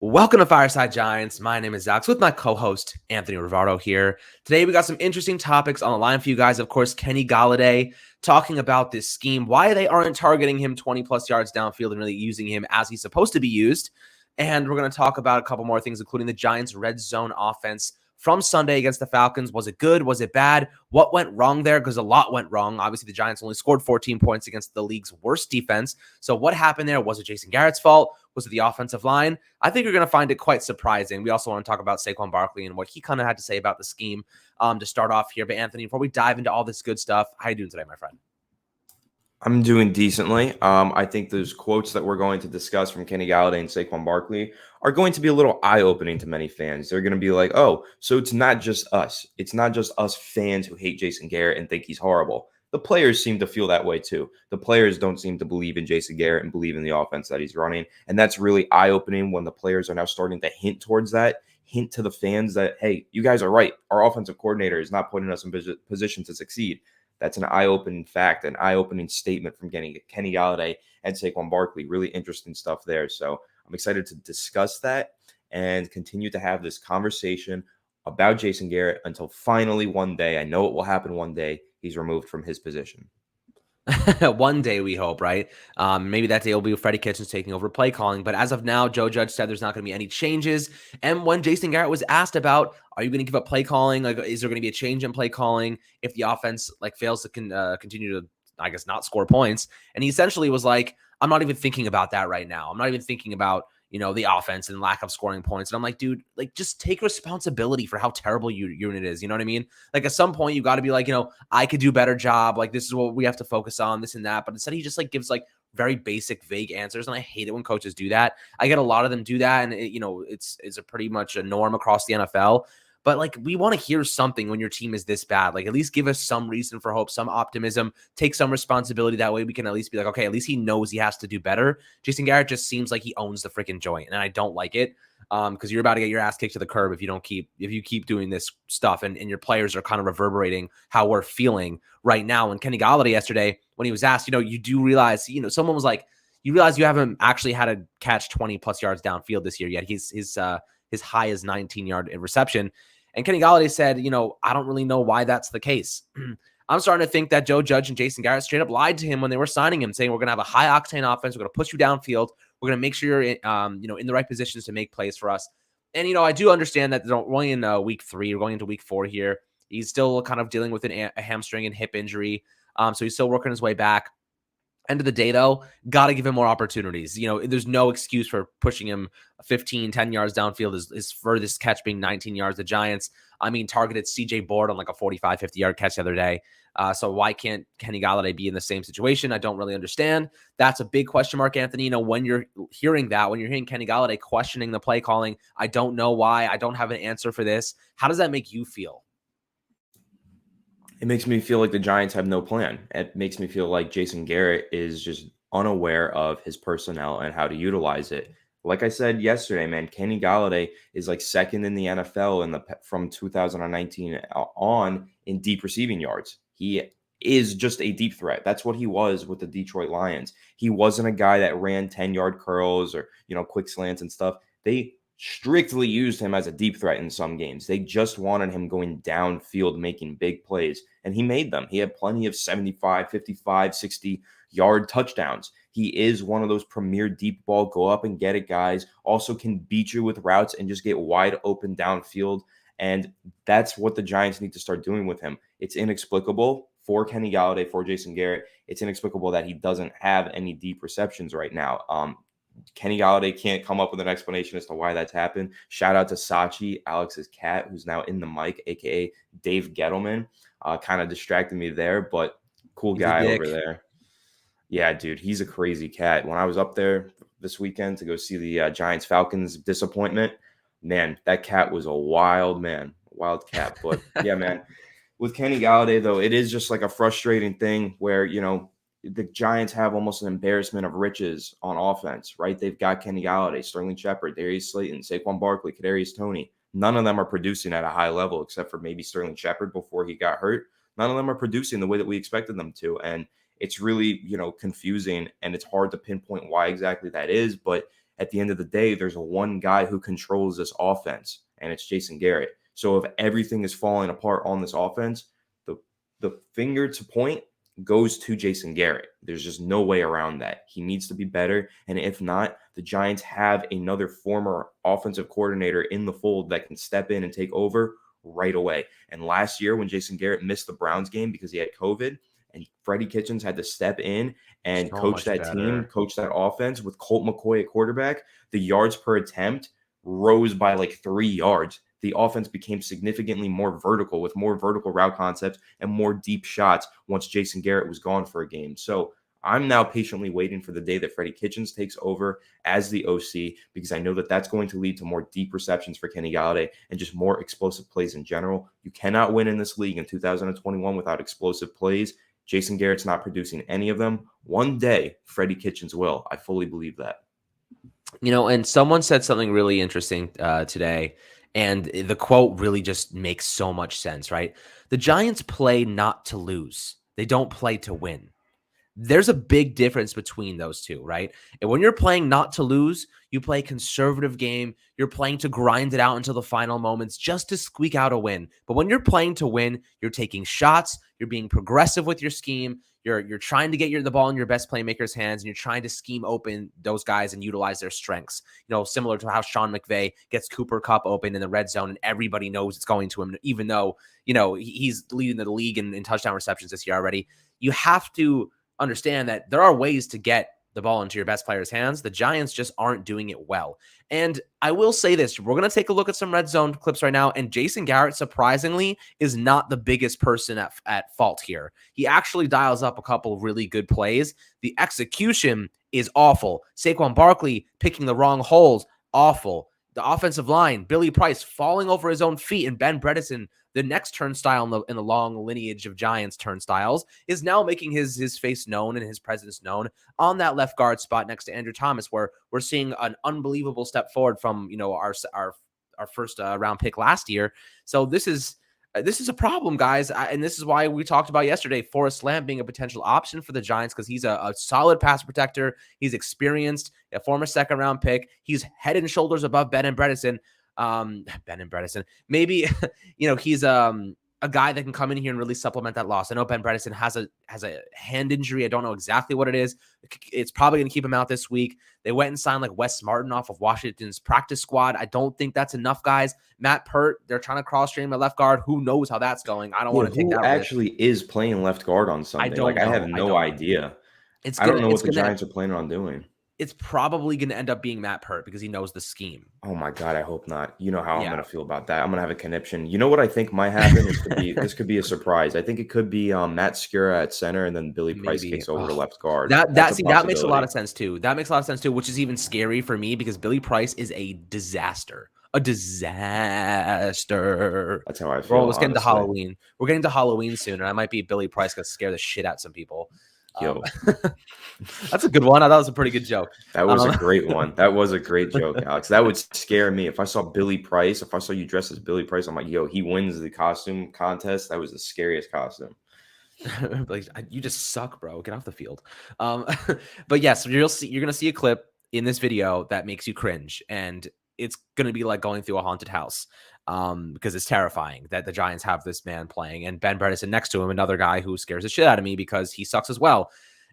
Welcome to Fireside Giants. My name is Zach with my co-host Anthony Rivardo here. Today we got some interesting topics on the line for you guys. Of course, Kenny Golladay talking about this scheme, why they aren't targeting him 20 plus yards downfield and really using him as he's supposed to be used. And we're going to talk about a couple more things, including the Giants' red zone offense from Sunday against the Falcons. Was it good? Was it bad? What went wrong there? Because a lot went wrong. Obviously, the Giants only scored 14 points against the league's worst defense. So what happened there? Was it Jason Garrett's fault? Was it the offensive line? I think you're going to find it quite surprising. We also want to talk about Saquon Barkley and what he kind of had to say about the scheme to start off here. But Anthony, before we dive into all this good stuff, how are you doing today, my friend? I'm doing decently. I think those quotes that we're going to discuss from Kenny Golladay and Saquon Barkley are going to be a little eye-opening to many fans. They're going to be like, oh, so it's not just us. It's not just us fans who hate Jason Garrett and think he's horrible. The players seem to feel that way too. The players don't seem to believe in Jason Garrett and believe in the offense that he's running. And that's really eye-opening when the players are now starting to hint towards that, hint to the fans that, hey, you guys are right. Our offensive coordinator is not putting us in position to succeed. That's an eye-opening fact, an eye-opening statement from Kenny Golladay and Saquon Barkley. Really interesting stuff there. So I'm excited to discuss that and continue to have this conversation about Jason Garrett until finally one day, I know it will happen one day, he's removed from his position. One day, we hope, right? Maybe that day will be Freddie Kitchens taking over play calling. But as of now, Joe Judge said there's not going to be any changes. And when Jason Garrett was asked about, are you going to give up play calling? Like, is there going to be a change in play calling if the offense fails to continue to, I guess, not score points? And he essentially was like, I'm not even thinking about that right now. I'm not even thinking about the offense and lack of scoring points. And I'm like, dude, just take responsibility for how terrible your unit is. You know what I mean? Like, at some point, you got to be like, I could do a better job. Like, this is what we have to focus on, this and that. But instead, he just gives very basic, vague answers. And I hate it when coaches do that. I get a lot of them do that. And it's a pretty much a norm across the NFL. But we want to hear something when your team is this bad. At least give us some reason for hope, some optimism, take some responsibility. That way we can at least be like, okay, at least he knows he has to do better. Jason Garrett just seems like he owns the freaking joint, and I don't like it. Because you're about to get your ass kicked to the curb if you keep doing this stuff, and your players are kind of reverberating how we're feeling right now. And Kenny Golladay yesterday, when he was asked, you do realize, someone was like, you realize you haven't actually had to catch 20 plus yards downfield this year yet. His high is 19-yard reception. And Kenny Golladay said, I don't really know why that's the case. I'm starting to think that Joe Judge and Jason Garrett straight up lied to him when they were signing him, saying we're going to have a high-octane offense. We're going to push you downfield. We're going to make sure you're in the right positions to make plays for us. And, I do understand that we're only in week 3. We're going into week 4 here. He's still kind of dealing with a hamstring and hip injury. So he's still working his way back. End of the day, though, got to give him more opportunities. There's no excuse for pushing him 15, 10 yards downfield. His furthest catch being 19 yards. The Giants, targeted CJ Board on a 45, 50-yard catch the other day. So why can't Kenny Golladay be in the same situation? I don't really understand. That's a big question mark, Anthony. When you're hearing that, when you're hearing Kenny Golladay questioning the play calling, I don't know why. I don't have an answer for this. How does that make you feel? It makes me feel like the Giants have no plan. It makes me feel like Jason Garrett is just unaware of his personnel and how to utilize it. Like I said yesterday, man, Kenny Golladay is second in the NFL from 2019 on in deep receiving yards. He is just a deep threat. That's what he was with the Detroit Lions. He wasn't a guy that ran 10-yard curls or, quick slants and stuff. They strictly used him as a deep threat in some games. They just wanted him going downfield, making big plays, and he made them. He had plenty of 75, 55, 60-yard touchdowns. He is one of those premier deep ball, go up and get it guys, also can beat you with routes and just get wide open downfield, and that's what the Giants need to start doing with him. It's inexplicable for Kenny Golladay, for Jason Garrett. It's inexplicable that he doesn't have any deep receptions right now. Kenny Golladay can't come up with an explanation as to why that's happened. Shout out to Sachi, Alex's cat, who's now in the mic, a.k.a. Dave Gettleman. Kind of distracted me there, but cool guy over there. Yeah, dude, he's a crazy cat. When I was up there this weekend to go see the Giants-Falcons disappointment, man, that cat was a wild cat. But, yeah, man, with Kenny Golladay, though, it is just a frustrating thing where, the Giants have almost an embarrassment of riches on offense, right? They've got Kenny Golladay, Sterling Shepard, Darius Slayton, Saquon Barkley, Kadarius Toney. None of them are producing at a high level except for maybe Sterling Shepard before he got hurt. None of them are producing the way that we expected them to. And it's really, confusing, and it's hard to pinpoint why exactly that is. But at the end of the day, there's one guy who controls this offense, and it's Jason Garrett. So if everything is falling apart on this offense, the finger to point goes to Jason Garrett. There's just no way around that. He needs to be better. And if not, the Giants have another former offensive coordinator in the fold that can step in and take over right away. And last year when Jason Garrett missed the Browns game because he had COVID, and Freddie Kitchens had to step in and coach that team, coach that offense with Colt McCoy at quarterback, the yards per attempt rose by like 3 yards. The offense became significantly more vertical with more vertical route concepts and more deep shots once Jason Garrett was gone for a game. So I'm now patiently waiting for the day that Freddie Kitchens takes over as the OC, because I know that that's going to lead to more deep receptions for Kenny Golladay and just more explosive plays in general. You cannot win in this league in 2021 without explosive plays. Jason Garrett's not producing any of them. One day, Freddie Kitchens will. I fully believe that. And someone said something really interesting today, and the quote really just makes so much sense, right? The Giants play not to lose. They don't play to win. There's a big difference between those two, right? And when you're playing not to lose, you play a conservative game. You're playing to grind it out until the final moments just to squeak out a win. But when you're playing to win, you're taking shots. You're being progressive with your scheme. You're trying to get the ball in your best playmakers' hands, and you're trying to scheme open those guys and utilize their strengths. Similar to how Sean McVay gets Cooper Kupp open in the red zone, and everybody knows it's going to him, even though he's leading the league in touchdown receptions this year already. You have to understand that there are ways to get the ball into your best players' hands. The Giants just aren't doing it well. And I will say this, we're going to take a look at some red zone clips right now, and Jason Garrett, surprisingly, is not the biggest person at fault here. He actually dials up a couple of really good plays. The execution is awful. Saquon Barkley picking the wrong holes, awful. The offensive line, Billy Price falling over his own feet, and Ben Bredeson, the next turnstile in the long lineage of Giants turnstiles, is now making his face known and his presence known on that left guard spot next to Andrew Thomas, where we're seeing an unbelievable step forward from our first round pick last year. So this is a problem, guys, and this is why we talked about yesterday Forrest Lamp being a potential option for the Giants, because he's a solid pass protector. He's experienced, a former second-round pick. He's head and shoulders above Ben and Bredeson. Maybe he's a guy that can come in here and really supplement that loss. I know Ben Bredeson has a hand injury. I don't know exactly what it is. It's probably going to keep him out this week. They went and signed like Wes Martin off of Washington's practice squad. I don't think that's enough, guys. Matt Pert, they're trying to cross-train my left guard. Who knows how that's going? I don't want to take that risk. Who actually is playing left guard on Sunday? I have no idea. I don't know what the Giants are planning on doing. It's probably going to end up being Matt Pert because he knows the scheme. Oh my God, I hope not. You know how I'm going to feel about that. I'm going to have a conniption. You know what I think might happen? This could be a surprise. I think it could be Matt Skura at center, and then Billy Price takes over to left guard. That makes a lot of sense too. That makes a lot of sense too, which is even scary for me because Billy Price is a disaster. A disaster. That's how I feel. Bro, let's get into Halloween. We're getting to Halloween soon, and I might be Billy Price going to scare the shit out of some people. That's a good one. I thought it was a pretty good joke. That was a great one. That was a great joke, Alex. That would scare me. If I saw Billy Price, if I saw you dressed as Billy Price, I'm like, he wins the costume contest. That was the scariest costume. Like, you just suck, bro. Get off the field. But yes, you're going to see a clip in this video that makes you cringe, and it's going to be like going through a haunted house. Because it's terrifying that the Giants have this man playing, and Ben Bredeson next to him, another guy who scares the shit out of me because he sucks as well.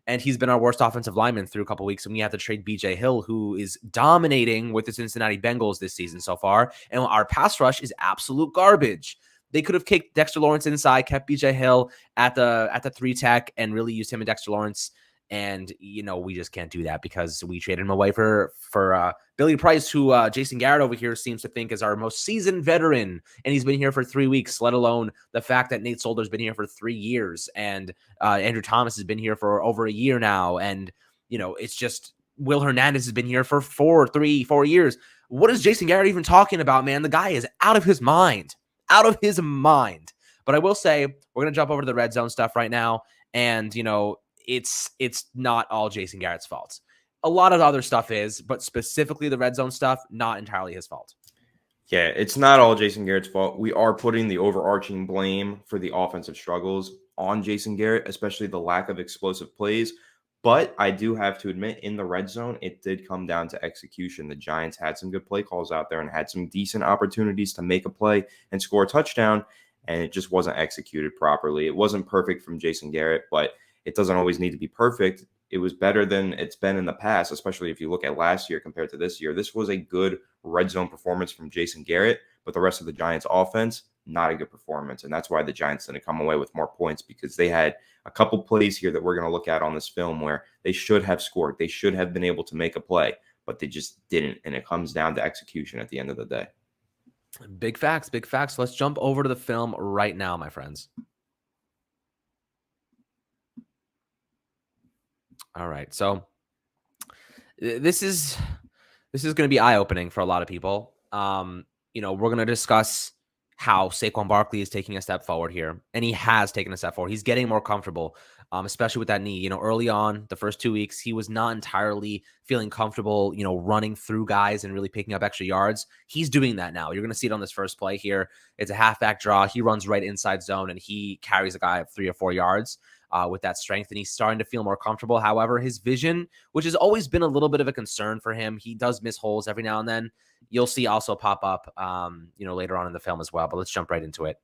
And he's been our worst offensive lineman through a couple weeks, and we have to trade BJ Hill, who is dominating with the Cincinnati Bengals this season so far. And our pass rush is absolute garbage. They could have kicked Dexter Lawrence inside, kept BJ Hill at the 3 tech, and really used him and Dexter Lawrence. And, we just can't do that because we traded him away for Billy Price, who Jason Garrett over here seems to think is our most seasoned veteran. And he's been here for 3 weeks, let alone the fact that Nate Solder's been here for 3 years. And Andrew Thomas has been here for over a year now. And, it's just Will Hernandez has been here for 4 years. What is Jason Garrett even talking about, man? The guy is out of his mind. Out of his mind. But I will say, we're going to jump over to the red zone stuff right now. And, it's not all Jason Garrett's fault. A lot of other stuff is, but specifically the red zone stuff, not entirely his fault. Yeah, it's not all Jason Garrett's fault. We are putting the overarching blame for the offensive struggles on Jason Garrett, especially the lack of explosive plays. But I do have to admit, in the red zone, it did come down to execution. The Giants had some good play calls out there and had some decent opportunities to make a play and score a touchdown, and it just wasn't executed properly. It wasn't perfect from Jason Garrett, but it doesn't always need to be perfect. It was better than it's been in the past, especially if you look at last year compared to this year. This was a good red zone performance from Jason Garrett, but the rest of the Giants offense, not a good performance. And that's why the Giants didn't come away with more points, because they had a couple plays here that we're going to look at on this film where they should have scored. They should have been able to make a play, but they just didn't. And it comes down to execution at the end of the day. Big facts, big facts. Let's jump over to the film right now, my friends. All right. So this is going to be eye-opening for a lot of people. We're going to discuss how Saquon Barkley is taking a step forward here, and he has taken a step forward. He's getting more comfortable, especially with that knee. Early on, the first 2 weeks, he was not entirely feeling comfortable, running through guys and really picking up extra yards. He's doing that now. You're going to see it on this first play here. It's a halfback draw. He runs right inside zone, and he carries a guy of 3 or 4 yards. With that strength, and he's starting to feel more comfortable. However, his vision, which has always been a little bit of a concern for him, he does miss holes every now and then. You'll see also pop up, later on in the film as well. But let's jump right into it.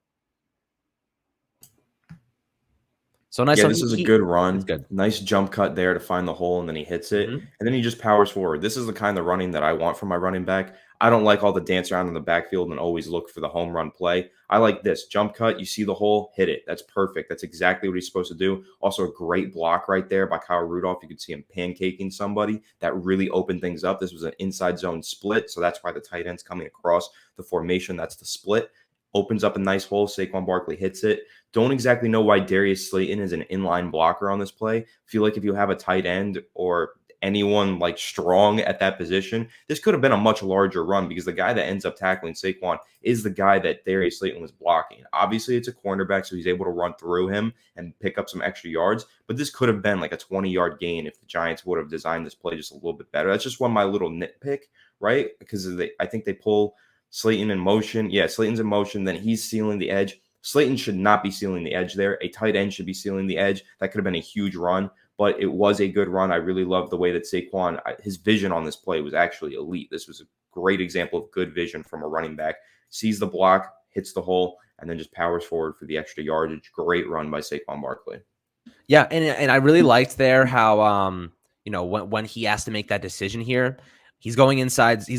So nice. Yeah, this is a good run. Good. Nice jump cut there to find the hole, and then he hits it. And then he just powers forward. This is the kind of running that I want from my running back. I don't like all the dance around in the backfield and always look for the home run play. I like this. Jump cut, you see the hole, hit it. That's perfect. That's exactly what he's supposed to do. Also, a great block right there by Kyle Rudolph. You could see him pancaking somebody. That really opened things up. This was an inside zone split, so that's why the tight end's coming across the formation. That's the split. Opens up a nice hole. Saquon Barkley hits it. Don't exactly know why Darius Slayton is an inline blocker on this play. Feel like if you have a tight end or anyone like strong at that position, this could have been a much larger run, because the guy that ends up tackling Saquon is the guy that Darius Slayton was blocking. Obviously, it's a cornerback, so he's able to run through him and pick up some extra yards. But this could have been like a 20-yard gain if the Giants would have designed this play just a little bit better. That's just one of my little nitpick, right? Because I think they pull Slayton in motion. Yeah, Slayton's in motion. Then he's sealing the edge. Slayton should not be sealing the edge there. A tight end should be sealing the edge. That could have been a huge run, but it was a good run. I really love the way that Saquon, his vision on this play was actually elite. This was a great example of good vision from a running back. Sees the block, hits the hole, and then just powers forward for the extra yardage. Great run by Saquon Barkley. Yeah, and I really liked there how when he has to make that decision here. He's going inside. He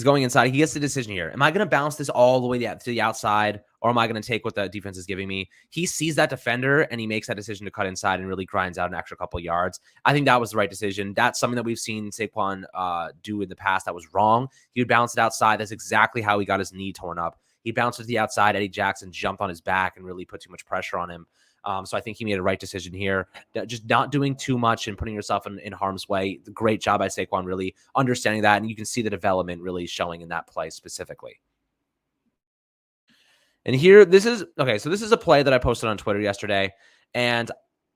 gets the decision here. Am I going to bounce this all the way to the outside, or am I going to take what the defense is giving me? He sees that defender, and he makes that decision to cut inside and really grinds out an extra couple of yards. I think that was the right decision. That's something that we've seen Saquon do in the past that was wrong. He would bounce it outside. That's exactly how he got his knee torn up. He bounced it to the outside. Eddie Jackson jumped on his back and really put too much pressure on him. So I think he made a right decision here. Just not doing too much and putting yourself in harm's way. Great job by Saquon, really understanding that. And you can see the development really showing in that play specifically. And here, this is a play that I posted on Twitter yesterday. And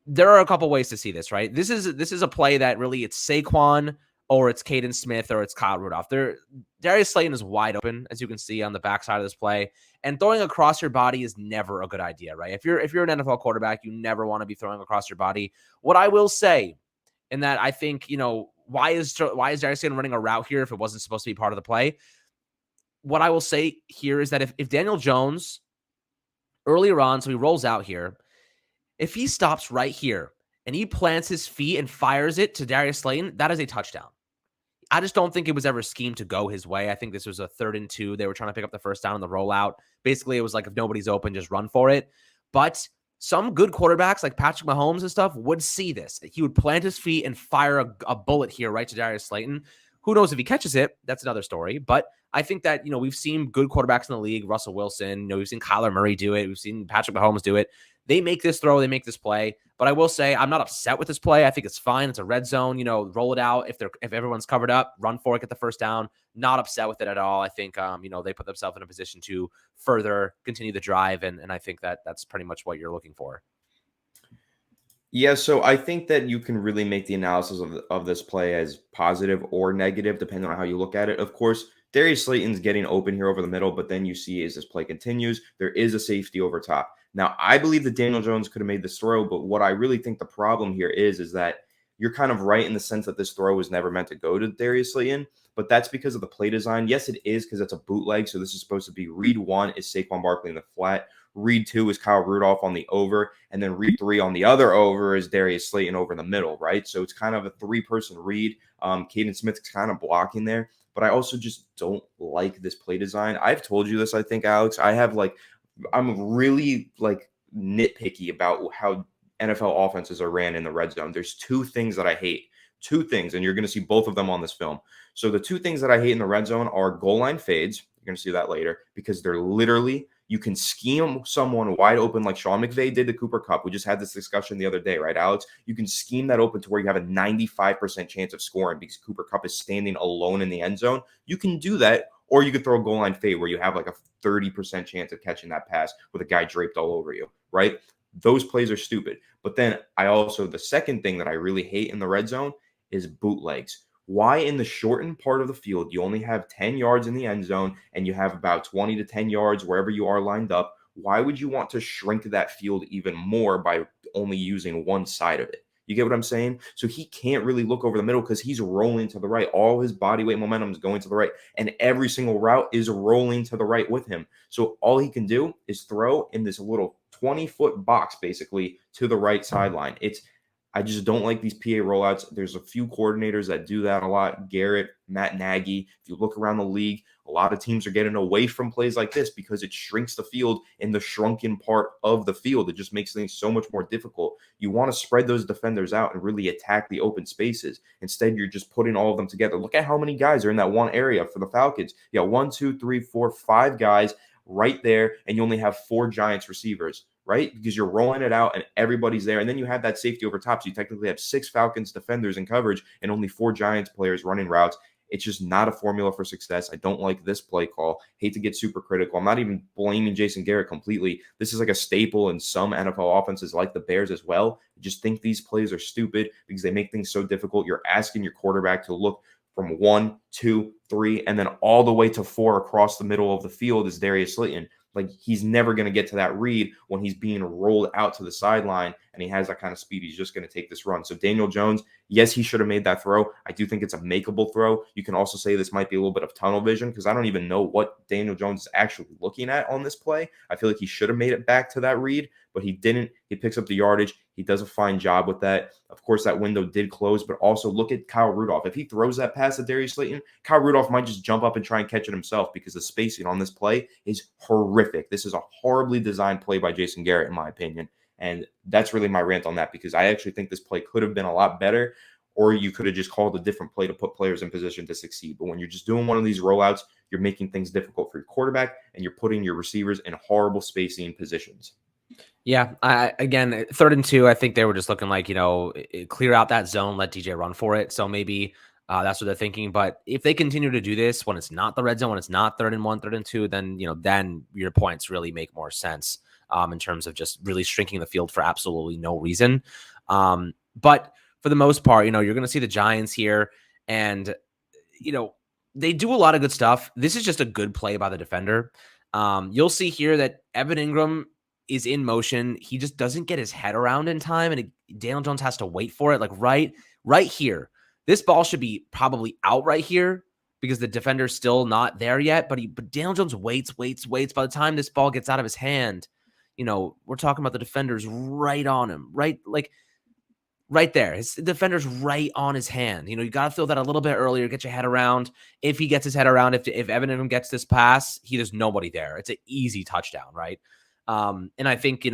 there are a couple ways to see this, right? This is a play that really it's Saquon, or it's Caden Smith, or it's Kyle Rudolph. Darius Slayton is wide open, as you can see on the backside of this play. And throwing across your body is never a good idea, right? If you're an NFL quarterback, you never want to be throwing across your body. What I will say, in that I think, why is Darius Slayton running a route here if it wasn't supposed to be part of the play? What I will say here is that if Daniel Jones earlier on, so he rolls out here, if he stops right here and he plants his feet and fires it to Darius Slayton, that is a touchdown. I just don't think it was ever schemed to go his way. I think this was a 3rd and 2. They were trying to pick up the first down on the rollout. Basically, it was like, if nobody's open, just run for it. But some good quarterbacks like Patrick Mahomes and stuff would see this. He would plant his feet and fire a bullet here right to Darius Slayton. Who knows if he catches it? That's another story. But I think that, we've seen good quarterbacks in the league, Russell Wilson, we've seen Kyler Murray do it. We've seen Patrick Mahomes do it. They make this throw, they make this play. But I will say I'm not upset with this play. I think it's fine. It's a red zone, roll it out. If everyone's covered up, run for it, get the first down. Not upset with it at all. I think, they put themselves in a position to further continue the drive. And I think that that's pretty much what you're looking for. Yeah, so I think that you can really make the analysis of this play as positive or negative, depending on how you look at it. Of course, Darius Slayton's getting open here over the middle, but then you see as this play continues, there is a safety over top. Now, I believe that Daniel Jones could have made this throw, but what I really think the problem here is that you're kind of right in the sense that this throw was never meant to go to Darius Slayton, but that's because of the play design. Yes, it is because it's a bootleg, so this is supposed to be read 1 is Saquon Barkley in the flat, read 2 is Kyle Rudolph on the over, and then read 3 on the other over is Darius Slayton over in the middle, right? So it's kind of a 3-person read. Kaden Smith's kind of blocking there, but I also just don't like this play design. I've told you this, I think, Alex. I'm really nitpicky about how NFL offenses are ran in the red zone. There's 2 things that I hate. 2 things, and you're going to see both of them on this film. So the 2 things that I hate in the red zone are goal line fades. You're going to see that later because they're literally, you can scheme someone wide open like Sean McVay did to Cooper Kupp. We just had this discussion the other day, right, Alex? You can scheme that open to where you have a 95% chance of scoring because Cooper Kupp is standing alone in the end zone. You can do that, or you could throw a goal line fade where you have like a 30% chance of catching that pass with a guy draped all over you, right? Those plays are stupid. But then the second thing that I really hate in the red zone is bootlegs. Why in the shortened part of the field, you only have 10 yards in the end zone and you have about 20 to 10 yards wherever you are lined up? Why would you want to shrink that field even more by only using one side of it? You get what I'm saying? So he can't really look over the middle because he's rolling to the right. All his body weight momentum is going to the right, and every single route is rolling to the right with him. So all he can do is throw in this little 20-foot box, basically, to the right sideline. I just don't like these PA rollouts. There's a few coordinators that do that a lot. Garrett, Matt Nagy. If you look around the league, a lot of teams are getting away from plays like this because it shrinks the field in the shrunken part of the field. It just makes things so much more difficult. You want to spread those defenders out and really attack the open spaces. Instead, you're just putting all of them together. Look at how many guys are in that one area for the Falcons. You got 1, 2, 3, 4, 5 guys right there, and you only have 4 Giants receivers, right? Because you're rolling it out and everybody's there. And then you have that safety over top. So you technically have 6 Falcons defenders in coverage and only 4 Giants players running routes. It's just not a formula for success. I don't like this play call. Hate to get super critical. I'm not even blaming Jason Garrett completely. This is like a staple in some NFL offenses like the Bears as well. I just think these plays are stupid because they make things so difficult. You're asking your quarterback to look from 1, 2, 3, and then all the way to 4 across the middle of the field is Darius Slayton. Like, he's never going to get to that read when he's being rolled out to the sideline and he has that kind of speed. He's just going to take this run. So Daniel Jones, yes, he should have made that throw. I do think it's a makeable throw. You can also say this might be a little bit of tunnel vision because I don't even know what Daniel Jones is actually looking at on this play. I feel like he should have made it back to that read, but he didn't. He picks up the yardage. He does a fine job with that. Of course, that window did close, but also look at Kyle Rudolph. If he throws that pass at Darius Slayton, Kyle Rudolph might just jump up and try and catch it himself because the spacing on this play is horrific. This is a horribly designed play by Jason Garrett, in my opinion. And that's really my rant on that because I actually think this play could have been a lot better, or you could have just called a different play to put players in position to succeed. But when you're just doing one of these rollouts, you're making things difficult for your quarterback and you're putting your receivers in horrible spacing positions. Yeah, again, 3rd and 2, I think they were just looking like, clear out that zone, let DJ run for it. So maybe that's what they're thinking. But if they continue to do this when it's not the red zone, when it's not 3rd and 1, 3rd and 2, then, then your points really make more sense in terms of just really shrinking the field for absolutely no reason. But for the most part, you're going to see the Giants here and, they do a lot of good stuff. This is just a good play by the defender. You'll see here that Evan Ingram is in motion. He just doesn't get his head around in time, and Daniel Jones has to wait for it. Like right here, this ball should be probably out right here because the defender's still not there yet. But Daniel Jones waits. By the time this ball gets out of his hand, we're talking about the defender's right on him, right there. The defender's right on his hand. You got to throw that a little bit earlier, get your head around. If he gets his head around, if Evan Ingram gets this pass, there's nobody there. It's an easy touchdown, right? And I think,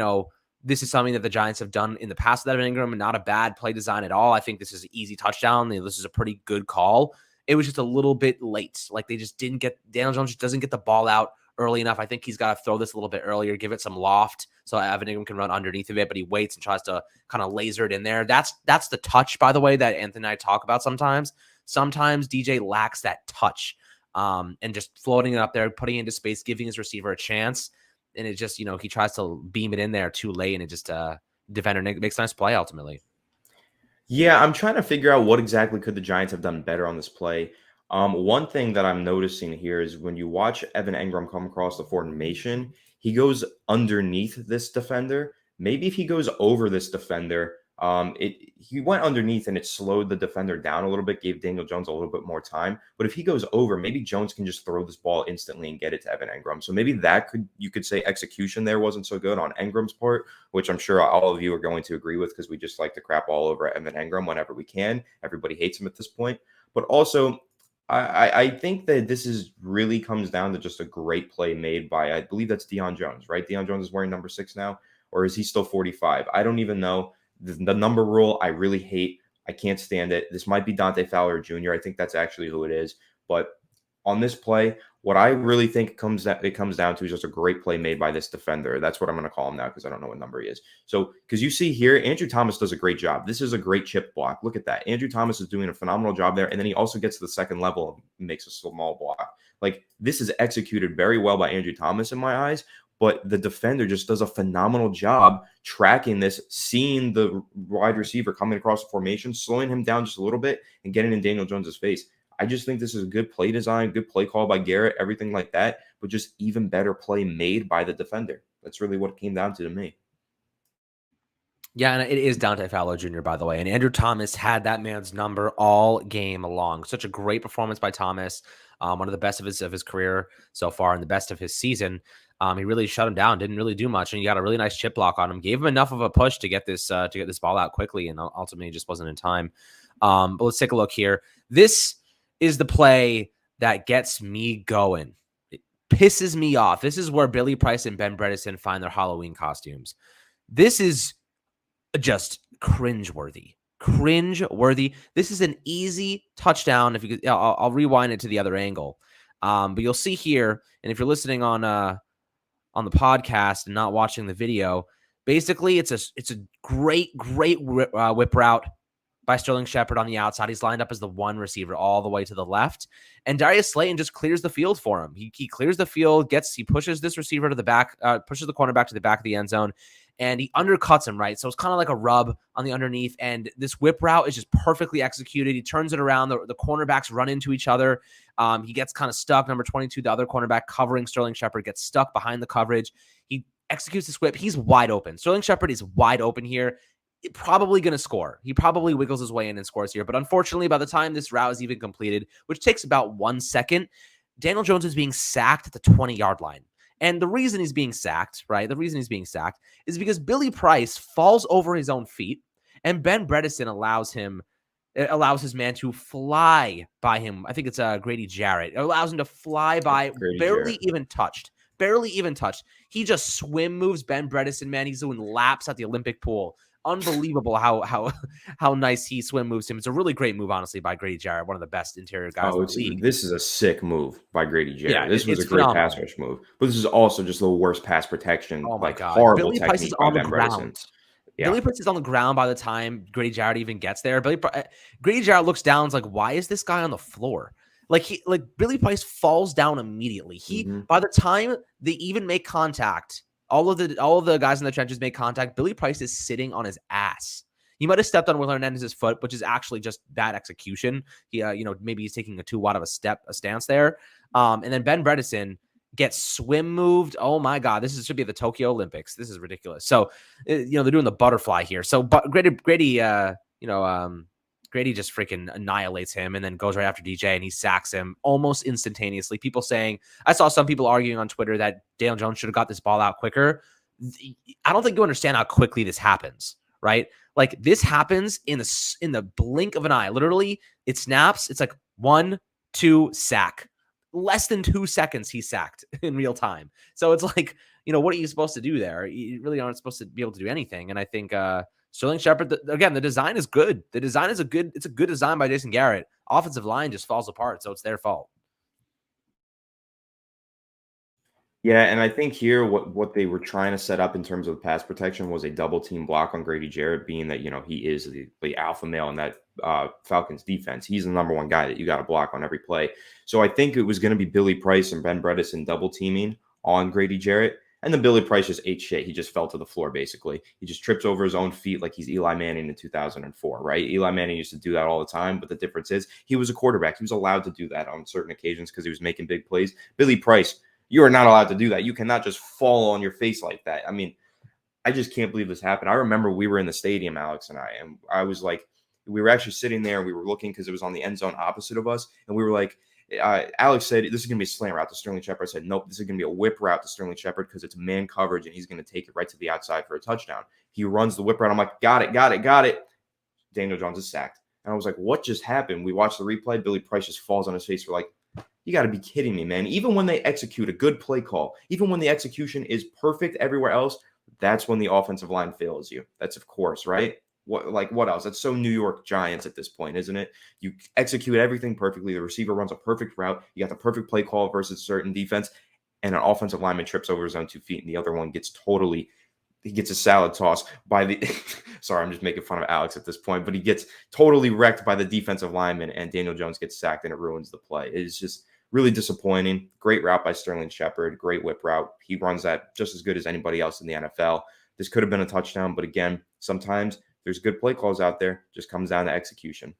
this is something that the Giants have done in the past with Evan Ingram, and not a bad play design at all. I think this is an easy touchdown. This is a pretty good call. It was just a little bit late. Like, they just didn't get, Daniel Jones just doesn't get the ball out early enough. I think he's got to throw this a little bit earlier, give it some loft so Evan Ingram can run underneath of it, but he waits and tries to kind of laser it in there. That's the touch, by the way, that Anthony and I talk about sometimes. Sometimes DJ lacks that touch and just floating it up there, putting it into space, giving his receiver a chance. And it just, he tries to beam it in there too late, and it just defender makes a nice play ultimately. Yeah, I'm trying to figure out what exactly could the Giants have done better on this play. One thing that I'm noticing here is when you watch Evan Engram come across the formation, he goes underneath this defender. Maybe if he goes over this defender, He went underneath and it slowed the defender down a little bit, gave Daniel Jones a little bit more time. But if he goes over, maybe Jones can just throw this ball instantly and get it to Evan Engram. So maybe you could say execution there wasn't so good on Engram's part, which I'm sure all of you are going to agree with because we just like to crap all over Evan Engram whenever we can. Everybody hates him at this point. But also, I think that this is really comes down to just a great play made by, I believe that's Deion Jones, right? Deion Jones is wearing number 6 now, or is he still 45? I don't even know. The number rule, I really hate. I can't stand it. This might be Dante Fowler Jr. I think that's actually who it is. But on this play, what I really think it comes down to is just a great play made by this defender. That's what I'm going to call him now because I don't know what number he is. So, because you see here, Andrew Thomas does a great job. This is a great chip block. Look at that. Andrew Thomas is doing a phenomenal job there. And then he also gets to the second level and makes a small block. Like, this is executed very well by Andrew Thomas in my eyes. But the defender just does a phenomenal job tracking this, seeing the wide receiver coming across the formation, slowing him down just a little bit, and getting in Daniel Jones's face. I just think this is a good play design, good play call by Garrett, everything like that, but just even better play made by the defender. That's really what it came down to me. Yeah, and it is Dante Fowler Jr., by the way. And Andrew Thomas had that man's number all game long. Such a great performance by Thomas. One of the best of his career so far and the best of his season. He really shut him down, didn't really do much, and he got a really nice chip block on him. Gave him enough of a push to get this ball out quickly, and ultimately just wasn't in time. But let's take a look here. This is the play that gets me going. It pisses me off. This is where Billy Price and Ben Bredeson find their Halloween costumes. This is just cringeworthy. This is an easy touchdown. If you could, I'll rewind it to the other angle. But you'll see here, and if you're listening on the podcast and not watching the video, basically it's a great whip route by Sterling Shepard on the outside. He's lined up as the one receiver all the way to the left, and Darius Slayton just clears the field for him. He clears the field, he pushes this receiver to the back, pushes the cornerback to the back of the end zone, and he undercuts him, right? So it's kind of like a rub on the underneath, and this whip route is just perfectly executed. He turns it around. The cornerbacks run into each other. He gets kind of stuck. Number 22, the other cornerback covering Sterling Shepard, gets stuck behind the coverage. He executes this whip. He's wide open. Sterling Shepard is wide open here. Probably going to score. He probably wiggles his way in and scores here. But unfortunately, by the time this route is even completed, which takes about 1 second, Daniel Jones is being sacked at the 20-yard line. And the reason he's being sacked, right? The reason he's being sacked is because Billy Price falls over his own feet, and Ben Bredeson allows his man to fly by him. I think it's Grady Jarrett. It allows him to fly by, barely even touched. He just swim moves Ben Bredeson, man. He's doing laps at the Olympic pool. Unbelievable how nice he swim moves him. It's a really great move, honestly, by Grady Jarrett, one of the best interior guys in the league. This is a sick move by Grady Jarrett. Yeah, this was a great pass rush move, but this is also just the worst pass protection. Oh my God. Horrible Billy Price is on the ground. Yeah. Billy Price is on the ground by the time Grady Jarrett even gets there. Grady Jarrett looks down, and is like, why is this guy on the floor? Like Billy Price falls down immediately. By the time they even make contact, all of the guys in the trenches make contact. Billy Price is sitting on his ass. He might have stepped on Will Hernandez's foot, which is actually just bad execution. He, maybe he's taking a too wide of a stance there. And then Ben Bredeson gets swim moved. Oh my God, should be the Tokyo Olympics. This is ridiculous. So, they're doing the butterfly here. So, but Grady just freaking annihilates him and then goes right after DJ and he sacks him almost instantaneously. I saw some people arguing on Twitter that Daniel Jones should have got this ball out quicker. I don't think you understand how quickly this happens, right? Like this happens in the blink of an eye. Literally, it snaps. It's like 1, 2, sack. Less than 2 seconds he's sacked in real time. So it's like, what are you supposed to do there? You really aren't supposed to be able to do anything. And I think Sterling Shepard, again, the design is good. It's a good design by Jason Garrett. Offensive line just falls apart, so it's their fault. Yeah, and I think here what they were trying to set up in terms of pass protection was a double team block on Grady Jarrett, being that, he is the alpha male in that Falcons defense. He's the number one guy that you got to block on every play. So I think it was going to be Billy Price and Ben Bredeson double teaming on Grady Jarrett. And then Billy Price just ate shit. He just fell to the floor, basically. He just trips over his own feet like he's Eli Manning in 2004, right? Eli Manning used to do that all the time, but the difference is he was a quarterback. He was allowed to do that on certain occasions because he was making big plays. Billy Price, you are not allowed to do that. You cannot just fall on your face like that. I mean, I just can't believe this happened. I remember we were in the stadium, Alex and I was like, we were actually sitting there and we were looking because it was on the end zone opposite of us. And we were like, Alex said, this is going to be a slant route to Sterling Shepard. I said, nope, this is going to be a whip route to Sterling Shepard because it's man coverage and he's going to take it right to the outside for a touchdown. He runs the whip route. I'm like, got it. Daniel Jones is sacked. And I was like, what just happened? We watched the replay. Billy Price just falls on his face. We're like, you got to be kidding me, man. Even when they execute a good play call, even when the execution is perfect everywhere else, that's when the offensive line fails you. That's, of course, right? What else? That's so New York Giants at this point, isn't it? You execute everything perfectly. The receiver runs a perfect route. You got the perfect play call versus certain defense, and an offensive lineman trips over his own 2 feet, and the other one he gets a salad toss by the sorry, I'm just making fun of Alex at this point, but he gets totally wrecked by the defensive lineman, and Daniel Jones gets sacked, and it ruins the play. It's just really disappointing. Great route by Sterling Shepard, great whip route. He runs that just as good as anybody else in the NFL. This could have been a touchdown, but again, sometimes there's good play calls out there. Just comes down to execution.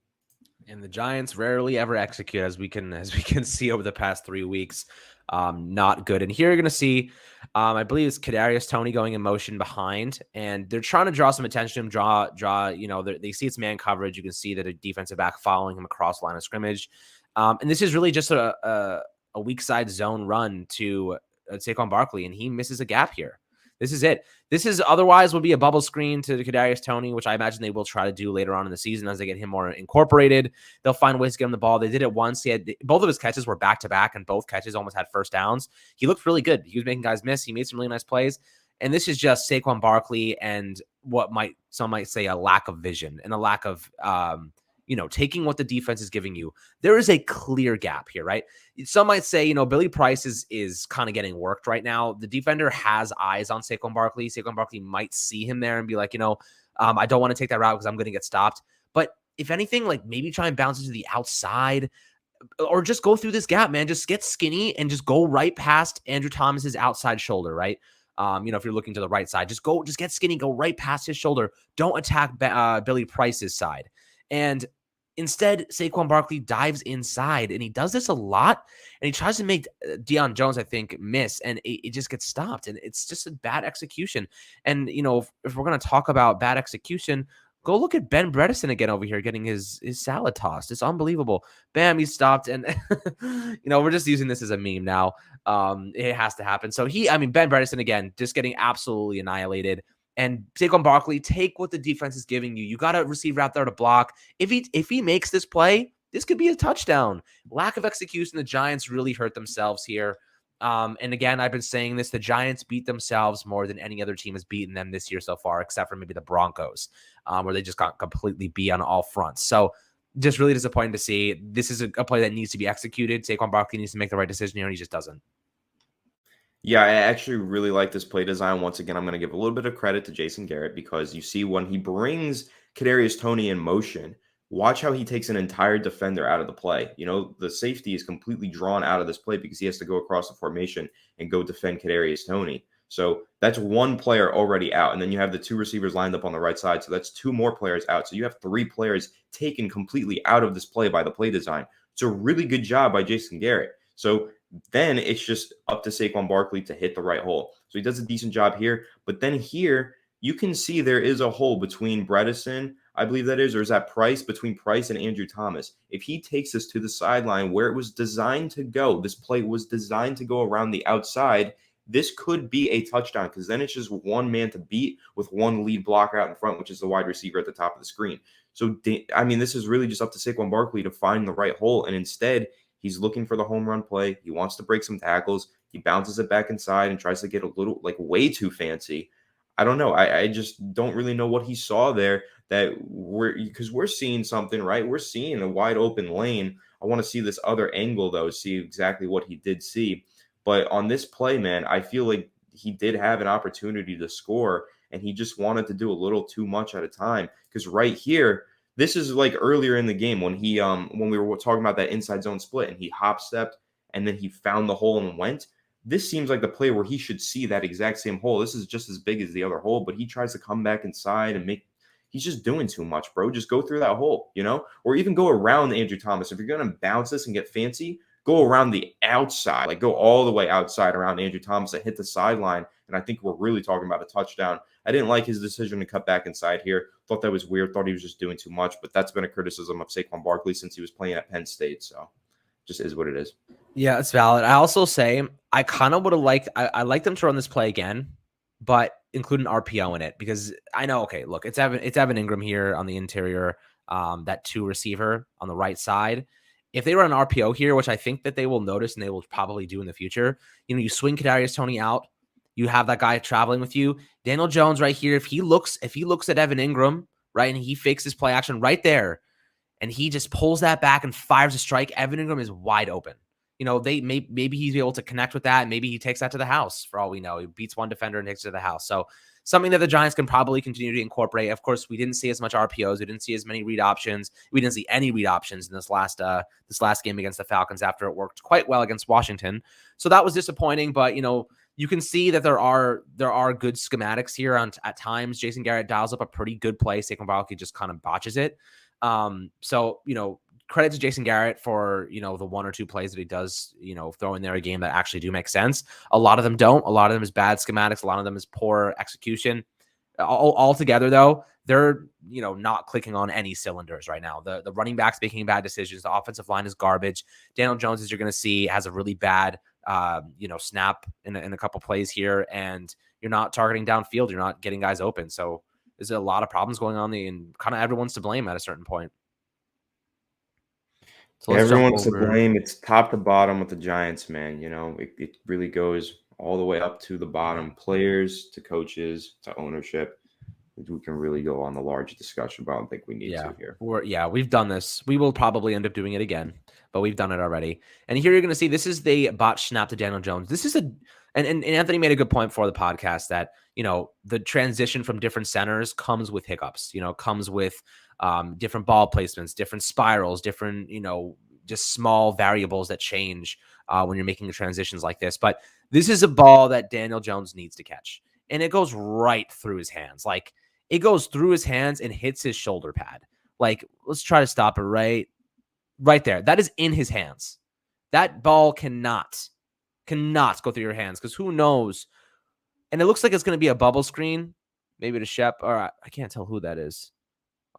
And the Giants rarely ever execute, as we can see over the past 3 weeks. Not good. And here you're going to see, I believe it's Kadarius Toney going in motion behind, and they're trying to draw some attention to him, draw, they see it's man coverage. You can see that a defensive back following him across the line of scrimmage. And this is really just a weak side zone run to Saquon Barkley, and he misses a gap here. This is it. This is otherwise would be a bubble screen to Kadarius Toney, which I imagine they will try to do later on in the season as they get him more incorporated. They'll find ways to get him the ball. They did it once. He had both of his catches were back to back, and both catches almost had first downs. He looked really good. He was making guys miss. He made some really nice plays. And this is just Saquon Barkley and what some might say a lack of vision and a lack of taking what the defense is giving you. There is a clear gap here, right? Some might say, Billy Price is kind of getting worked right now. The defender has eyes on Saquon Barkley. Saquon Barkley might see him there and be like, I don't want to take that route because I'm going to get stopped. But if anything, like maybe try and bounce it to the outside or just go through this gap, man. Just get skinny and just go right past Andrew Thomas's outside shoulder, right? If you're looking to the right side, just get skinny, go right past his shoulder. Don't attack Billy Price's side. And instead, Saquon Barkley dives inside, and he does this a lot, and he tries to make Deion Jones, I think, miss, and it just gets stopped, and it's just a bad execution. And, if we're going to talk about bad execution, go look at Ben Bredeson again over here getting his salad tossed. It's unbelievable. Bam, he stopped, and, we're just using this as a meme now. It has to happen. So Ben Bredeson, again, just getting absolutely annihilated. And Saquon Barkley, take what the defense is giving you. You got a receiver out there to block. If he makes this play, this could be a touchdown. Lack of execution, the Giants really hurt themselves here. And again, I've been saying this, the Giants beat themselves more than any other team has beaten them this year so far, except for maybe the Broncos, where they just got completely beat on all fronts. So just really disappointing to see. This is a play that needs to be executed. Saquon Barkley needs to make the right decision here, and he just doesn't. Yeah, I actually really like this play design. Once again, I'm going to give a little bit of credit to Jason Garrett because you see when he brings Kadarius Toney in motion, watch how he takes an entire defender out of the play. The safety is completely drawn out of this play because he has to go across the formation and go defend Kadarius Toney. So that's one player already out. And then you have the two receivers lined up on the right side. So that's two more players out. So you have three players taken completely out of this play by the play design. It's a really good job by Jason Garrett. So then it's just up to Saquon Barkley to hit the right hole. So he does a decent job here. But then here, you can see there is a hole between Bredeson, I believe that is, or is that Price, between Price and Andrew Thomas. If he takes this to the sideline where it was designed to go, this play was designed to go around the outside, this could be a touchdown because then it's just one man to beat with one lead blocker out in front, which is the wide receiver at the top of the screen. So, this is really just up to Saquon Barkley to find the right hole. And instead, he's looking for the home run play. He wants to break some tackles. He bounces it back inside and tries to get a little, way too fancy. I don't know. I just don't really know what he saw there because we're seeing something, right? We're seeing a wide open lane. I want to see this other angle, though, see exactly what he did see. But on this play, man, I feel like he did have an opportunity to score, and he just wanted to do a little too much at a time. Because right here, this is like earlier in the game when when we were talking about that inside zone split and he hop stepped and then he found the hole and went. This seems like the play where he should see that exact same hole. This is just as big as the other hole, but he tries to come back inside and he's just doing too much, bro. Just go through that hole, or even go around Andrew Thomas. If you're going to bounce this and get fancy, go around the outside, go all the way outside around Andrew Thomas and hit the sideline. And I think we're really talking about a touchdown. I didn't like his decision to cut back inside here. Thought that was weird. Thought he was just doing too much. But that's been a criticism of Saquon Barkley since he was playing at Penn State. So just is what it is. Yeah, it's valid. I also say I kind of would have liked I like them to run this play again, but include an RPO in it because I know, okay, look, it's Evan Ingram here on the interior, that 2 receiver on the right side. If they run an RPO here, which I think that they will notice and they will probably do in the future, you swing Kadarius Toney out, you have that guy traveling with you. Daniel Jones right here, if he looks at Evan Ingram, right, and he fakes his play action right there, and he just pulls that back and fires a strike, Evan Ingram is wide open. Maybe he's able to connect with that. Maybe he takes that to the house for all we know. He beats one defender and takes it to the house. So something that the Giants can probably continue to incorporate. Of course, we didn't see as much RPOs. We didn't see as many read options. We didn't see any read options in this last game against the Falcons after it worked quite well against Washington. So that was disappointing, but you can see that there are good schematics here at times. Jason Garrett dials up a pretty good play. Saquon Barkley just kind of botches it. Credit to Jason Garrett for, the 1 or 2 plays that he does, throw in there a game that actually do make sense. A lot of them don't. A lot of them is bad schematics. A lot of them is poor execution. All together, though, they're, not clicking on any cylinders right now. The running backs making bad decisions. The offensive line is garbage. Daniel Jones, as you're going to see, has a really bad, snap in a couple plays here, and you're not targeting downfield. You're not getting guys open. So there's a lot of problems going on, and kind of everyone's to blame at a certain point. So everyone's to blame. It's top to bottom with the Giants, man. It really goes all the way up to the bottom, players to coaches to ownership. We can really go on the large discussion, but I don't think we need to here. We've done this. We will probably end up doing it again, but we've done it already. And here you're going to see this is the bot snap to Daniel Jones. This is and Anthony made a good point for the podcast that, the transition from different centers comes with hiccups, comes with different ball placements, different spirals, different, just small variables that change when you're making the transitions like this. But this is a ball that Daniel Jones needs to catch. And it goes right through his hands. Like, it goes through his hands and hits his shoulder pad. Like, let's try to stop it right there. That is in his hands. That ball cannot go through your hands because who knows? And it looks like it's going to be a bubble screen, maybe to Shep. Or I can't tell who that is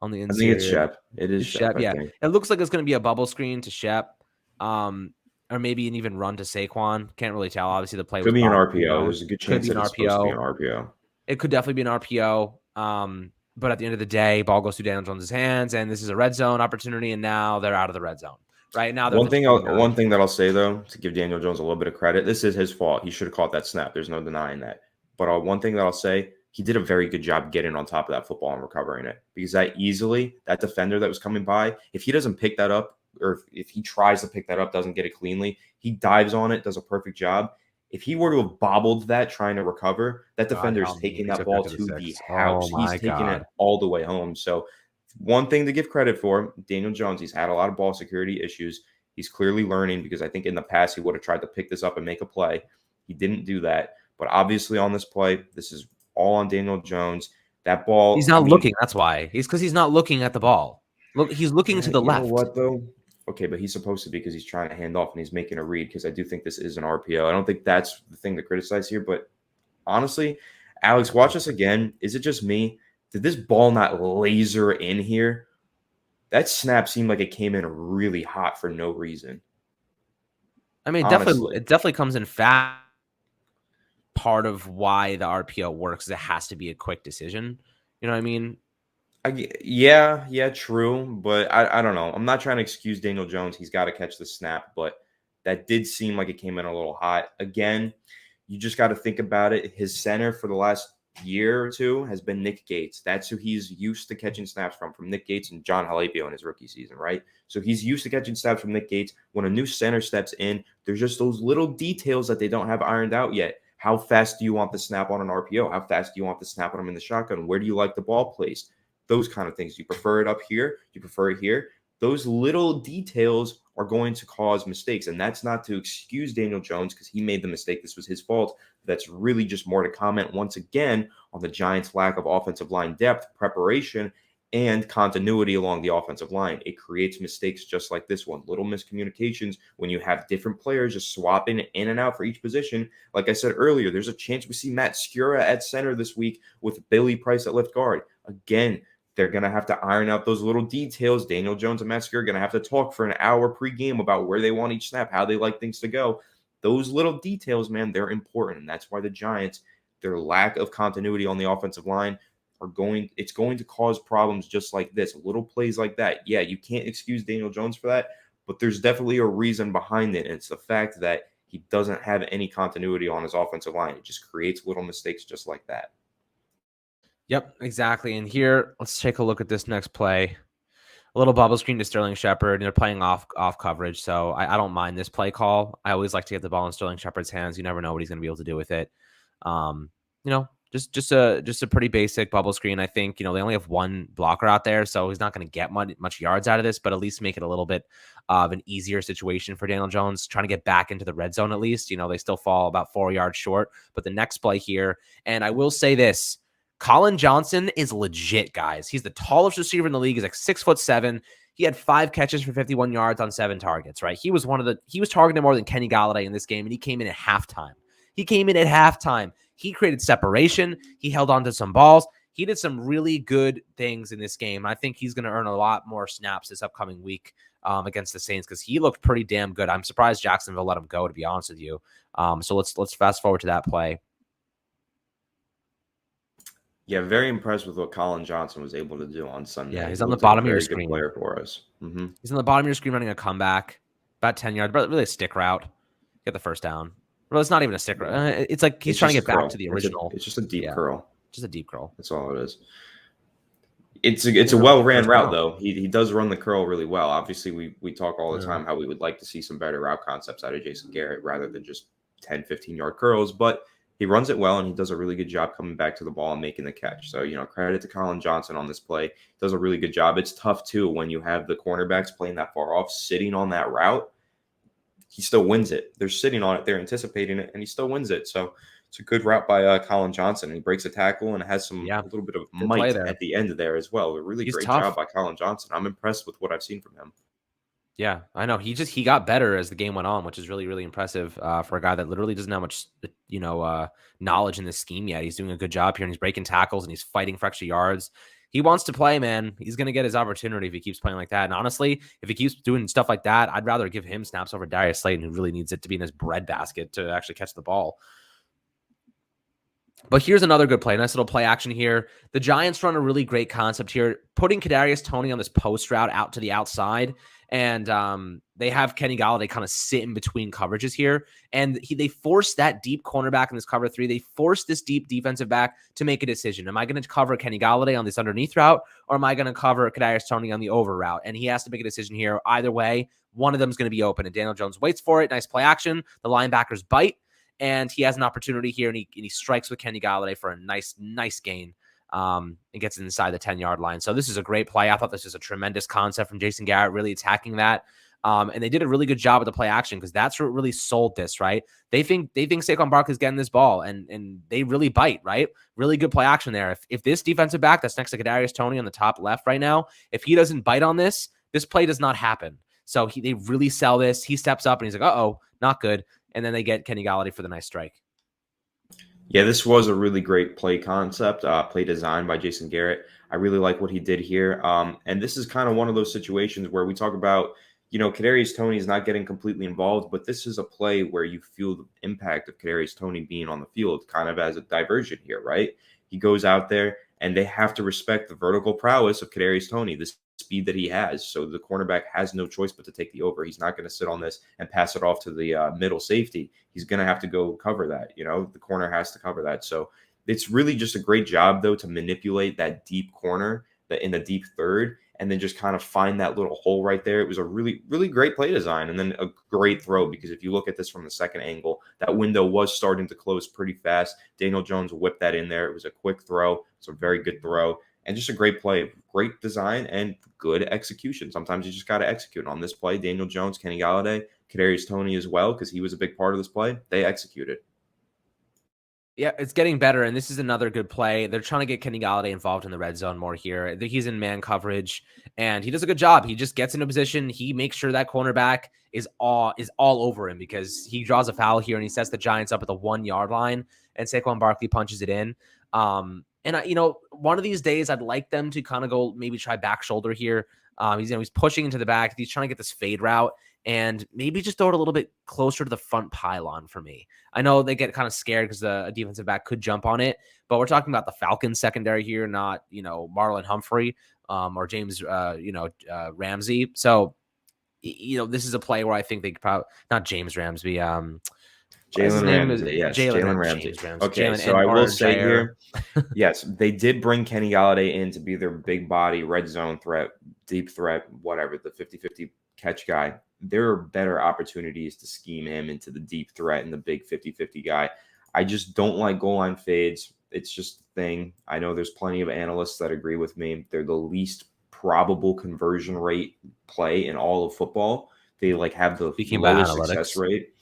on the inside. I think it's Shep. It is Shep. Yeah, it looks like it's going to be a bubble screen to Shep, or maybe an even run to Saquon. Can't really tell. Obviously, the play could be an RPO. There's a good chance that it's supposed to be an RPO. It could definitely be an RPO. But at the end of the day, ball goes through Daniel Jones' hands, and this is a red zone opportunity, and now they're out of the red zone. Right now, one thing that I'll say, though, to give Daniel Jones a little bit of credit, this is his fault. He should have caught that snap. There's no denying that. But one thing that I'll say, he did a very good job getting on top of that football and recovering it, because that defender that was coming by, if he doesn't pick that up, or if he tries to pick that up, doesn't get it cleanly, he dives on it, does a perfect job. If he were to have bobbled that trying to recover, that defender is taking that ball to the house. He's taking it all the way home. So one thing to give credit for, Daniel Jones, he's had a lot of ball security issues. He's clearly learning, because I think in the past he would have tried to pick this up and make a play. He didn't do that. But obviously on this play, this is all on Daniel Jones. That ball. He's not looking. That's why. Because he's not looking at the ball. Look, he's looking to the left. You know what, though? Okay, but he's supposed to be, because he's trying to hand off and he's making a read, because I do think this is an RPO. I don't think that's the thing to criticize here. But honestly, Alex, watch this again. Is it just me? Did this ball not laser in here? That snap seemed like it came in really hot for no reason. I mean, it definitely comes in fast. Part of why the RPO works is it has to be a quick decision. You know what I mean? Yeah, true. But I don't know. I'm not trying to excuse Daniel Jones. He's got to catch the snap. But that did seem like it came in a little hot. Again, you just got to think about it. His center for the last year or two has been Nick Gates. That's who he's used to catching snaps from Nick Gates and John Halapio in his rookie season, right? So he's used to catching snaps from Nick Gates. When a new center steps in, there's just those little details that they don't have ironed out yet. How fast do you want the snap on an RPO? How fast do you want the snap on him in the shotgun? Where do you like the ball placed? Those kind of things. You prefer it up here? You prefer it here? Those little details are going to cause mistakes. And that's not to excuse Daniel Jones, because he made the mistake. This was his fault. That's really just more to comment once again on the Giants' lack of offensive line depth, preparation, and continuity along the offensive line. It creates mistakes just like this one. Little miscommunications when you have different players just swapping in and out for each position. Like I said earlier, there's a chance we see Matt Skura at center this week with Billy Price at left guard. Again, they're going to have to iron out those little details. Daniel Jones and Matt Skura are going to have to talk for an hour pregame about where they want each snap, how they like things to go. Those little details, man, they're important. And that's why the Giants, their lack of continuity on the offensive line, it's going to cause problems just like this. Little plays like that. Yeah, you can't excuse Daniel Jones for that, but there's definitely a reason behind it. And it's the fact that he doesn't have any continuity on his offensive line. It just creates little mistakes just like that. Yep, exactly. And here, let's take a look at this next play. A little bubble screen to Sterling Shepard, and they're playing off coverage, so I don't mind this play call. I always like to get the ball in Sterling Shepard's hands. You never know what he's going to be able to do with it. You know, just a pretty basic bubble screen. I think, they only have one blocker out there, so he's not going to get much yards out of this, but at least make it a little bit of an easier situation for Daniel Jones, trying to get back into the red zone at least. They still fall about 4 yards short, but the next play here, and I will say this, Colin Johnson is legit, guys. He's the tallest receiver in the league. He's like 6'7". He had 5 catches for 51 yards on 7 targets, right? He was targeted more than Kenny Golladay in this game, and he came in at halftime. He created separation. He held on to some balls. He did some really good things in this game. I think he's going to earn a lot more snaps this upcoming week against the Saints because he looked pretty damn good. I'm surprised Jacksonville let him go, to be honest with you. So let's fast forward to that play. Yeah, very impressed with what Colin Johnson was able to do on Sunday. Yeah, he's on the bottom of your screen. Very good player for us. Mm-hmm. He's on the bottom of your screen running a comeback, about 10 yards, but really a stick route. Get the first down. Well, it's not even a stick route. It's like he's trying to get back to the original. It's just a deep curl. Just a deep curl. That's all it is. It's a well-ran route, though. He does run the curl really well. Obviously, we talk all the time how we would like to see some better route concepts out of Jason Garrett rather than just 10, 15-yard curls, but he runs it well, and he does a really good job coming back to the ball and making the catch. So, credit to Colin Johnson on this play. He does a really good job. It's tough, too, when you have the cornerbacks playing that far off, sitting on that route. He still wins it. They're sitting on it. They're anticipating it, and he still wins it. So it's a good route by Colin Johnson. And he breaks a tackle and has a little bit of might at the end there as well. A really great job by Colin Johnson. I'm impressed with what I've seen from him. Yeah, I know. He got better as the game went on, which is really, really impressive for a guy that literally doesn't have much, knowledge in this scheme yet. He's doing a good job here, and he's breaking tackles, and he's fighting for extra yards. He wants to play, man. He's going to get his opportunity if he keeps playing like that. And honestly, if he keeps doing stuff like that, I'd rather give him snaps over Darius Slayton, who really needs it to be in his breadbasket to actually catch the ball. But here's another good play. Nice little play action here. The Giants run a really great concept here, putting Kadarius Toney on this post route out to the outside. And they have Kenny Golladay kind of sit in between coverages here. And they force that deep cornerback in this cover 3. They force this deep defensive back to make a decision. Am I going to cover Kenny Golladay on this underneath route, or am I going to cover Kadarius Toney on the over route? And he has to make a decision here. Either way, one of them is going to be open. And Daniel Jones waits for it. Nice play action. The linebackers bite. And he has an opportunity here, and he strikes with Kenny Golladay for a nice gain. And gets inside the 10-yard line. So this is a great play. I thought this was a tremendous concept from Jason Garrett, really attacking that. And they did a really good job with the play action because that's what really sold this, right? They think Saquon Barkley's getting this ball, and they really bite, right? Really good play action there. If this defensive back that's next to Kadarius Toney on the top left right now, if he doesn't bite on this play does not happen. So they really sell this. He steps up and he's like, uh-oh, not good. And then they get Kenny Golladay for the nice strike. Yeah, this was a really great play concept, play design by Jason Garrett. I really like what he did here. And this is kind of one of those situations where we talk about, Kadarius Toney is not getting completely involved, but this is a play where you feel the impact of Kadarius Toney being on the field kind of as a diversion here, right? He goes out there and they have to respect the vertical prowess of Kadarius Toney, the speed that he has. So the cornerback has no choice but to take the over. He's not going to sit on this and pass it off to the middle safety. He's going to have to go cover that. The corner has to cover that. So it's really just a great job, though, to manipulate that deep corner in the deep third and then just kind of find that little hole right there. It was a really, really great play design and then a great throw because if you look at this from the second angle, that window was starting to close pretty fast. Daniel Jones whipped that in there. It was a quick throw. It's a very good throw. And just a great play, great design, and good execution. Sometimes you just got to execute. On this play, Daniel Jones, Kenny Golladay, Kadarius Toney as well, because he was a big part of this play. They executed. Yeah, it's getting better, and this is another good play. They're trying to get Kenny Golladay involved in the red zone more here. He's in man coverage, and he does a good job. He just gets into position. He makes sure that cornerback is all over him because he draws a foul here, and he sets the Giants up at the 1 yard line, and Saquon Barkley punches it in. One of these days, I'd like them to kind of go maybe try back shoulder here. He's pushing into the back. He's trying to get this fade route, and maybe just throw it a little bit closer to the front pylon for me. I know they get kind of scared because a defensive back could jump on it, but we're talking about the Falcons secondary here, not, Marlon Humphrey or James, Ramsey. So, this is a play where I think they could probably, not James Ramsey. His Jalen name is Ramsey. Yes, Jalen Jalen Ramsey. James Ramsey. Okay, Jalen so I will say Jair. here, yes, they did bring Kenny Golladay in to be their big body, red zone threat, deep threat, whatever, the 50-50 catch guy. There are better opportunities to scheme him into the deep threat and the big 50-50 guy. I just don't like goal line fades. It's just a thing. I know there's plenty of analysts that agree with me. They're the least probable conversion rate play in all of football. They have the lowest success rate.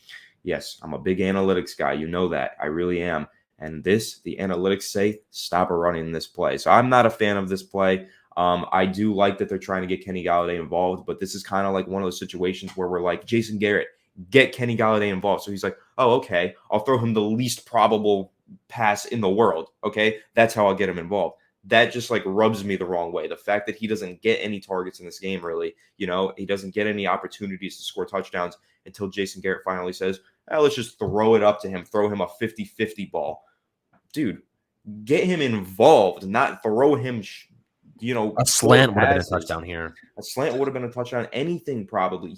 Yes, I'm a big analytics guy. You know that. I really am. And the analytics say, stop running this play. So I'm not a fan of this play. I do like that they're trying to get Kenny Golladay involved, but this is kind of like one of those situations where we're like, Jason Garrett, get Kenny Golladay involved. So he's like, oh, okay, I'll throw him the least probable pass in the world. Okay, that's how I'll get him involved. That just rubs me the wrong way. The fact that he doesn't get any targets in this game, really, he doesn't get any opportunities to score touchdowns until Jason Garrett finally says, let's just throw it up to him, throw him a 50-50 ball. Dude, get him involved, not throw him, a slant would have been a touchdown here. A slant would have been a touchdown. Anything probably.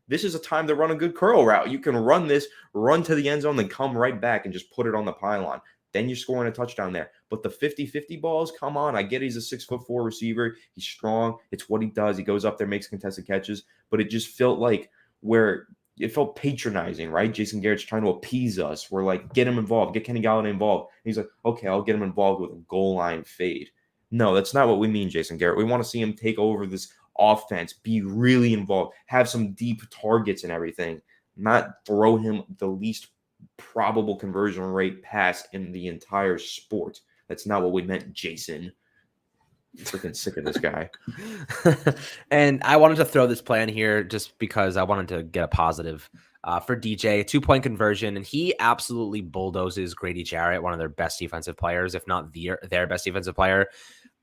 This is a time to run a good curl route. You can run to the end zone, then come right back and just put it on the pylon. Then you're scoring a touchdown there. But the 50-50 balls, come on. I get he's a 6'4" receiver. He's strong. It's what he does. He goes up there, makes contested catches. But it just felt it felt patronizing, right? Jason Garrett's trying to appease us. We're like, get him involved. Get Kenny Golladay involved. And he's like, okay, I'll get him involved with a goal line fade. No, that's not what we mean, Jason Garrett. We want to see him take over this offense, be really involved, have some deep targets and everything, not throw him the least probable conversion rate pass in the entire sport. That's not what we meant, Jason. I'm freaking sick of this guy. And I wanted to throw this play in here just because I wanted to get a positive for DJ, 2-point conversion, and he absolutely bulldozes Grady Jarrett, one of their best defensive players, if not their best defensive player.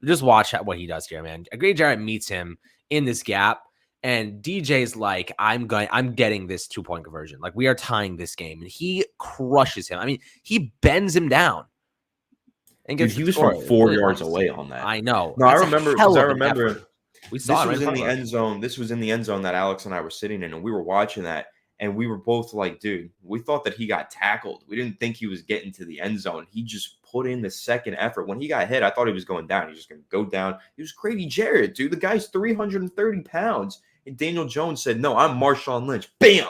Just watch what he does here, man. Grady Jarrett meets him in this gap, and DJ's like, I'm getting this 2-point conversion. We are tying this game, and he crushes him. I mean, he bends him down. And he was from 4 yards away on that. I know. No, I remember. We saw this was in the end zone. This was in the end zone that Alex and I were sitting in, and we were watching that, and we were both like, dude, we thought that he got tackled. We didn't think he was getting to the end zone. He just put in the second effort. When he got hit, I thought he was going down. He was just going to go down. He was Grady Jarrett, dude. The guy's 330 pounds. And Daniel Jones said, no, I'm Marshawn Lynch. Bam!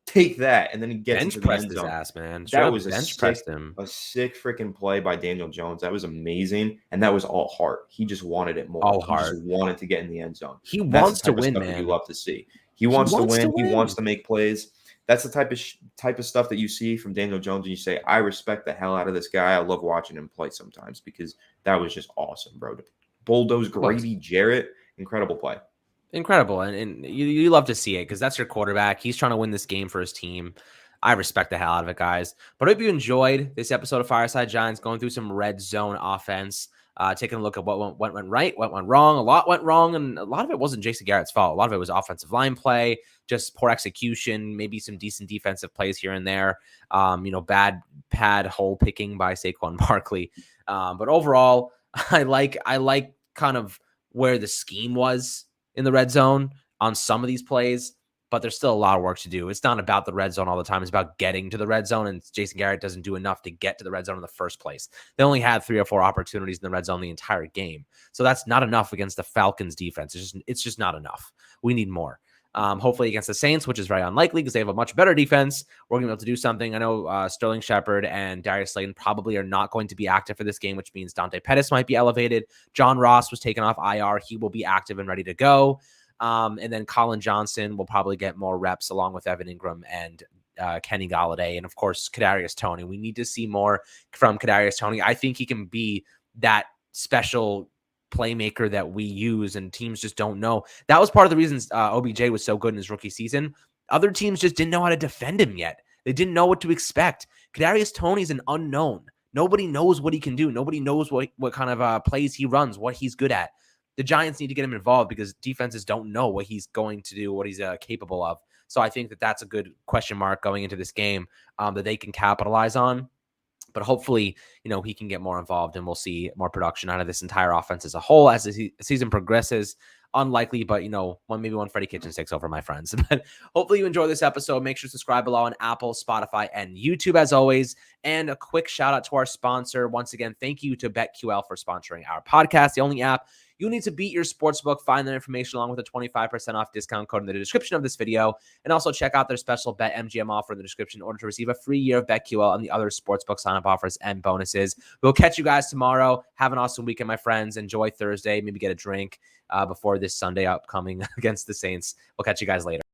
Take that. And then he gets into the end zone. His ass, man. That was a sick freaking play by Daniel Jones. That was amazing. And that was all heart. He just wanted it more. He just wanted to get in the end zone. He wants to win, man. You love to see. He wants to win. He wants to make plays. That's the type of stuff that you see from Daniel Jones, and you say, I respect the hell out of this guy. I love watching him play sometimes because that was just awesome, bro. Bulldoze Grady Jarrett, incredible play. Incredible, and you love to see it because that's your quarterback. He's trying to win this game for his team. I respect the hell out of it, guys. But I hope you enjoyed this episode of Fireside Giants, going through some red zone offense, taking a look at what went right, what went wrong. A lot went wrong, and a lot of it wasn't Jason Garrett's fault. A lot of it was offensive line play, just poor execution, maybe some decent defensive plays here and there. Bad pad hole picking by Saquon Barkley. But overall, I like kind of where the scheme was in the red zone on some of these plays, but there's still a lot of work to do. It's not about the red zone all the time. It's about getting to the red zone, and Jason Garrett doesn't do enough to get to the red zone in the first place. They only had 3 or 4 opportunities in the red zone the entire game. So that's not enough against the Falcons defense. It's just not enough. We need more. Hopefully against the Saints, which is very unlikely because they have a much better defense, we're going to be able to do something. I know Sterling Shepard and Darius Slayton probably are not going to be active for this game, which means Dante Pettis might be elevated. John Ross was taken off IR. He will be active and ready to go. And then Colin Johnson will probably get more reps along with Evan Ingram and Kenny Golladay, and of course Kadarius Toney. We need to see more from Kadarius Toney. I think he can be that special playmaker that we use, and teams just don't know. That was part of the reasons OBJ was so good in his rookie season. Other teams just didn't know how to defend him yet. They didn't know what to expect. Kadarius Toney's an unknown. Nobody knows what he can do. Nobody knows what kind of plays he runs, what he's good at. The Giants need to get him involved because defenses don't know what he's going to do, what he's capable of. So I think that that's a good question mark going into this game that they can capitalize on. But hopefully, he can get more involved and we'll see more production out of this entire offense as a whole as the season progresses. Unlikely, but maybe when Freddie Kitchens takes over, my friends. But hopefully you enjoy this episode. Make sure to subscribe below on Apple, Spotify, and YouTube as always. And a quick shout out to our sponsor. Once again, thank you to BetQL for sponsoring our podcast, the only app you need to beat your sportsbook. Find their information along with a 25% off discount code in the description of this video. And also check out their special BetMGM offer in the description in order to receive a free year of BetQL and the other sportsbook sign-up offers and bonuses. We'll catch you guys tomorrow. Have an awesome weekend, my friends. Enjoy Thursday. Maybe get a drink before this Sunday upcoming against the Saints. We'll catch you guys later.